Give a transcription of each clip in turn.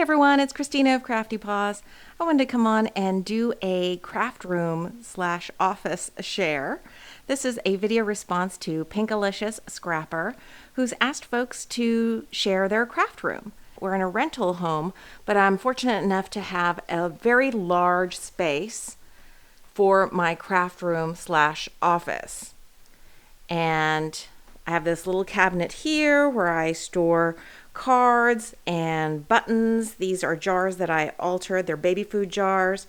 everyone, it's Christina of CraftyPaws. I wanted to come on and do a craft room / office share. This is a video response to PinkaliciousScrapper, who's asked folks to share their craft room. We're in a rental home, but I'm fortunate enough to have a very large space for my craft room / office. And I have this little cabinet here where I store cards and buttons. These are jars that I altered. They're baby food jars.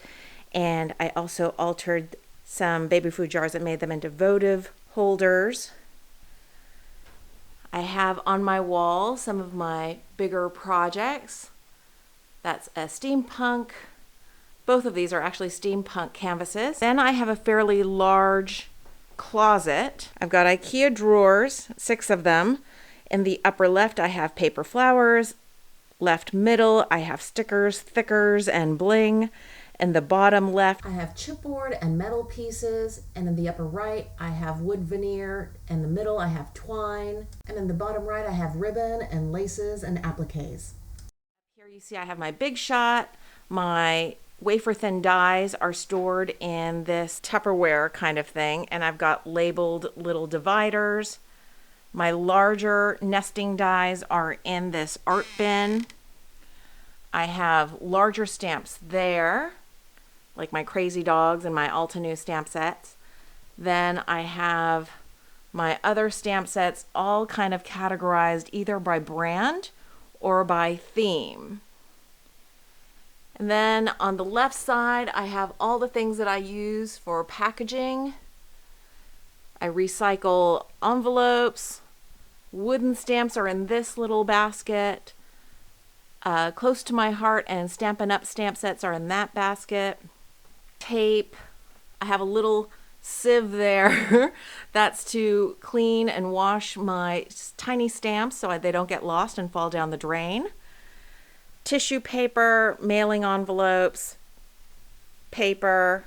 And I also altered some baby food jars and made them into votive holders. I have on my wall some of my bigger projects. That's a steampunk. Both of these are actually steampunk canvases. Then I have a fairly large closet. I've got Ikea drawers, 6 of them. In the upper left, I have paper flowers. Left middle, I have stickers, thickers, and bling. In the bottom left, I have chipboard and metal pieces. And in the upper right, I have wood veneer. In the middle, I have twine. And in the bottom right, I have ribbon and laces and appliques. Here you see I have my Big Shot. My wafer thin dies are stored in this Tupperware kind of thing. And I've got labeled little dividers. My larger nesting dies are in this art bin. I have larger stamps there, like my Crazy Dogs and my Altenew stamp sets. Then I have my other stamp sets all kind of categorized either by brand or by theme. And then on the left side, I have all the things that I use for packaging. I recycle envelopes. Wooden stamps are in this little basket. Close to my heart and Stampin' Up! Stamp sets are in that basket. Tape. I have a little sieve there. That's to clean and wash my tiny stamps so they don't get lost and fall down the drain. Tissue paper, mailing envelopes, paper.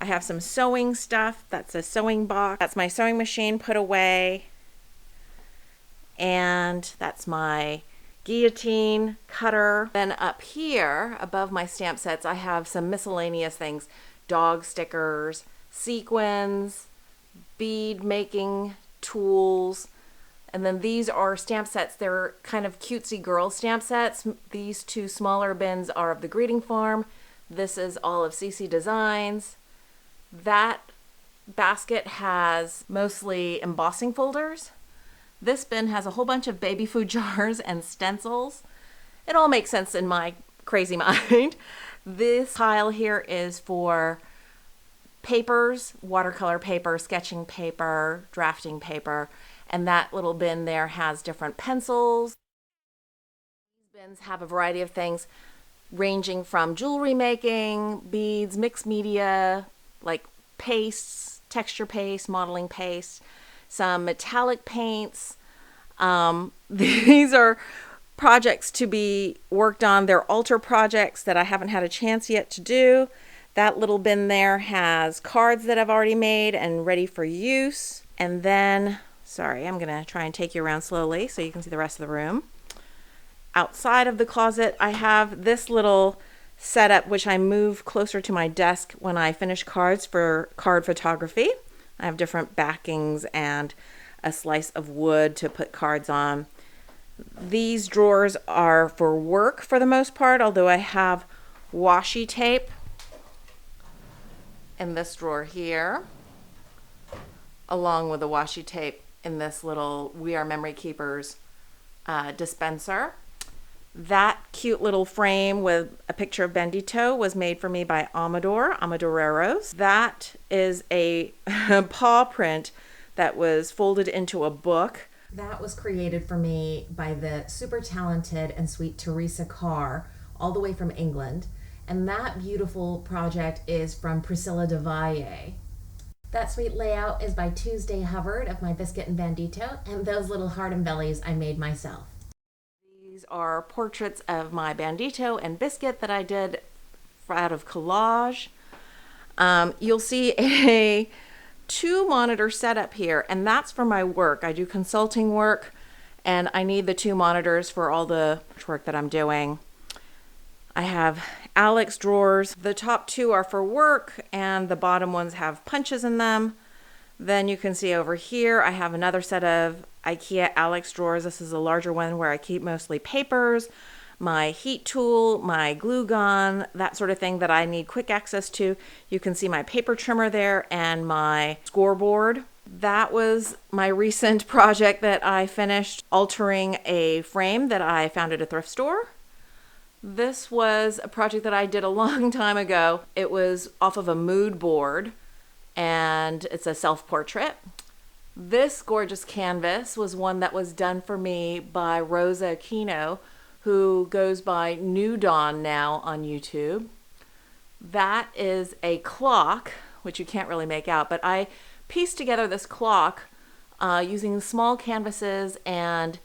I have some sewing stuff. That's a sewing box. That's my sewing machine put away. And that's my guillotine cutter. Then up here, above my stamp sets, I have some miscellaneous things. Dog stickers, sequins, bead making tools. And then these are stamp sets. They're kind of cutesy girl stamp sets. These 2 smaller bins are of the Greeting Farm. This is all of CC Designs. That basket has mostly embossing folders. This bin has a whole bunch of baby food jars and stencils. It all makes sense in my crazy mind. This pile here is for papers, watercolor paper, sketching paper, drafting paper, and that little bin there has different pencils. These bins have a variety of things ranging from jewelry making, beads, mixed media, like pastes, texture paste, modeling paste, some metallic paints. These are projects to be worked on. They're altar projects that I haven't had a chance yet to do. That little bin there has cards that I've already made and ready for use. And then, sorry, I'm going to try and take you around slowly so you can see the rest of the room. Outside of the closet, I have this little setup which I move closer to my desk when I finish cards for card photography. I have different backings and a slice of wood to put cards on. These drawers are for work for the most part, although I have washi tape in this drawer here, along with the washi tape in this little We Are Memory Keepers dispenser. That cute little frame with a picture of Bandito was made for me by Amadoreros. That is a paw print that was folded into a book. That was created for me by the super talented and sweet Teresa Carr, all the way from England. And that beautiful project is from Priscilla de Valle. That sweet layout is by Tuesday Hubbard of My Biscuit and Bandito, and those little heart and bellies I made myself. These are portraits of my Bandito and Biscuit that I did out of collage. You'll see a 2-monitor setup here, and that's for my work. I do consulting work, and I need the 2 monitors for all the work that I'm doing. I have Alex drawers. The top two are for work and the bottom ones have punches in them. Then you can see over here I have another set of Ikea Alex drawers. This is a larger one where I keep mostly papers, my heat tool, my glue gun, that sort of thing that I need quick access to. You can see my paper trimmer there and my scoreboard. That was my recent project that I finished, altering a frame that I found at a thrift store. This was a project that I did a long time ago. It was off of a mood board and it's a self-portrait. This gorgeous canvas was one that was done for me by Rosa Aquino, who goes by New Dawn now on YouTube. That is a clock, which you can't really make out, but I pieced together this clock using small canvases and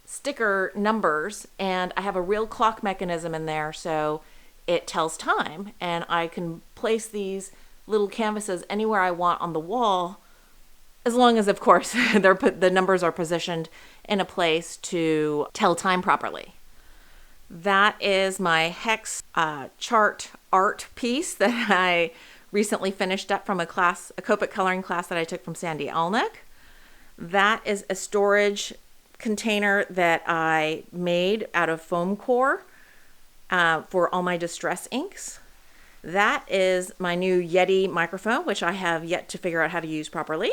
sticker numbers, and I have a real clock mechanism in there so it tells time, and I can place these little canvases anywhere I want on the wall, as long as of course the numbers are positioned in a place to tell time properly. That is my hex chart art piece that I recently finished up from a Copic coloring class that I took from Sandy Alnick. That is a storage container that I made out of foam core for all my distress inks. That is my new Yeti microphone, which I have yet to figure out how to use properly.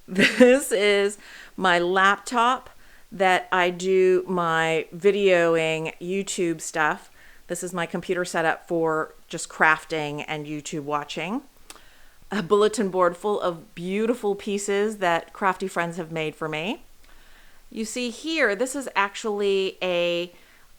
This is my laptop that I do my videoing YouTube stuff. This is my computer setup for just crafting and YouTube watching. A bulletin board full of beautiful pieces that crafty friends have made for me. You see here, this is actually a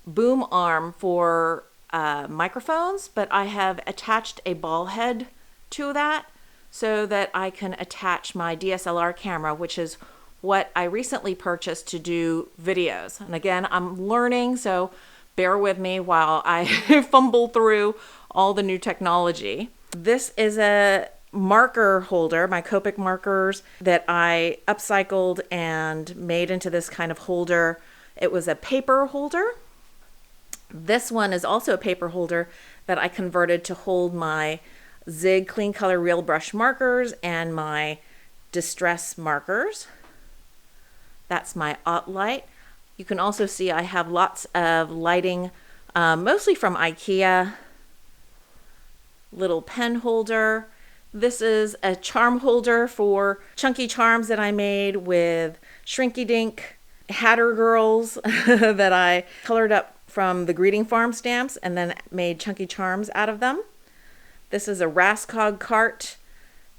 boom arm for microphones, but I have attached a ball head to that so that I can attach my DSLR camera, which is what I recently purchased to do videos. And again, I'm learning, so bear with me while I fumble through all the new technology. This is a marker holder, my Copic markers that I upcycled and made into this kind of holder. It was a paper holder. This one is also a paper holder that I converted to hold my Zig Clean Color Real Brush markers and my Distress markers. That's my OttLight. You can also see I have lots of lighting, mostly from Ikea. Little pen holder. This is a charm holder for chunky charms that I made with Shrinky Dink Hatter Girls that I colored up from the greeting farm stamps and then made chunky charms out of them. This is a Rascog cart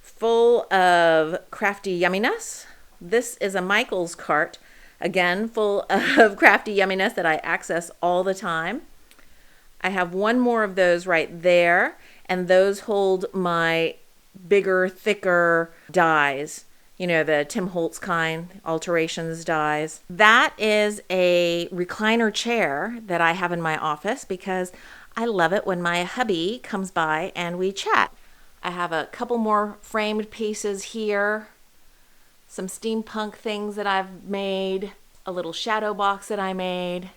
full of crafty yumminess. This is a Michaels cart, again full of crafty yumminess that I access all the time. I have one more of those right there, and those hold my bigger, thicker dies. You know, the Tim Holtz kind, alterations dies. That is a recliner chair that I have in my office because I love it when my hubby comes by and we chat. I have a couple more framed pieces here, some steampunk things that I've made, a little shadow box that I made.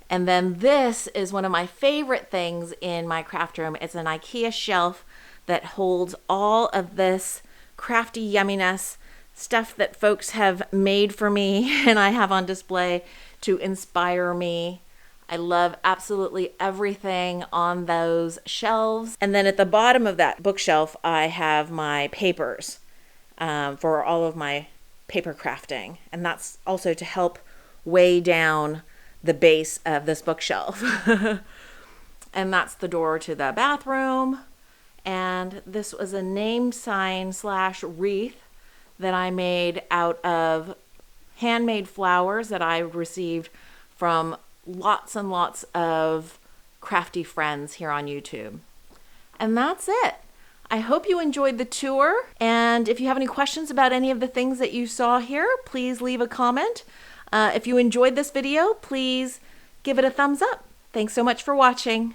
And then this is one of my favorite things in my craft room. It's an Ikea shelf that holds all of this crafty yumminess, stuff that folks have made for me and I have on display to inspire me. I love absolutely everything on those shelves. And then at the bottom of that bookshelf, I have my papers for all of my paper crafting. And that's also to help weigh down the base of this bookshelf. And that's the door to the bathroom. And this was a name sign / wreath that I made out of handmade flowers that I received from lots and lots of crafty friends here on YouTube. And that's it. I hope you enjoyed the tour. And if you have any questions about any of the things that you saw here, please leave a comment. If you enjoyed this video, please give it a thumbs up. Thanks so much for watching.